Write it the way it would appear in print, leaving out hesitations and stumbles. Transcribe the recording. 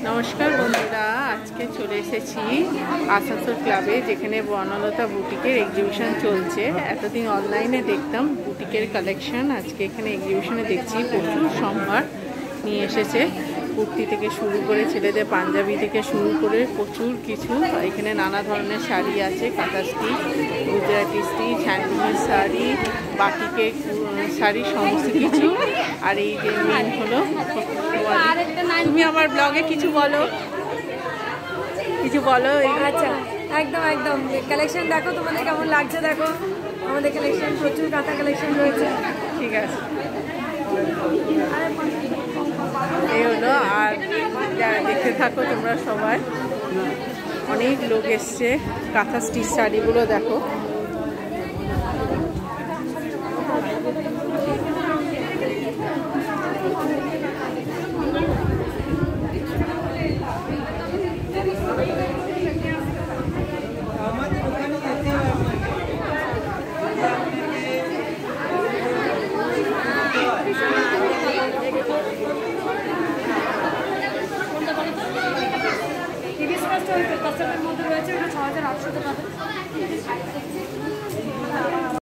নমস্কার বন্ধুরা, আজকে চলে এসেছি আসানসোল ক্লাবে, যেখানে বর্ণলতা বুটিকের এক্সিবিশন চলছে। এতদিন অনলাইনে দেখতাম বুটিকের কালেকশন, আজকে এখানে এক্সিবিশনে দেখছি প্রচুর সম্ভার নিয়ে এসেছে। কুর্তি থেকে শুরু করে ছেলেদের পাঞ্জাবি থেকে শুরু করে প্রচুর কিছু। এখানে নানা ধরনের শাড়ি আছে, কাঁথা স্টিচ, গুজরাটি স্টিচ, হ্যান্ডলুমের শাড়ি, বাটিকের শাড়ি, সমস্ত কিছু। আর এই যে মেন হলো, তুমি আমার ব্লগে কিছু বলো, কিছু বলো। আচ্ছা, একদম একদম কালেকশন দেখো, তোমাদের কেমন লাগছে দেখো। আমাদের কালেকশন প্রচুর কাঁথা কালেকশন রয়েছে। ঠিক আছে, এই হলো। আর দেখতে থাকো তোমরা সবাই, অনেক লোক এসছে। কাঁথা স্টিচ শাড়িগুলো দেখো। মধ্যে রয়েছে ৬,৮০০ টাকা।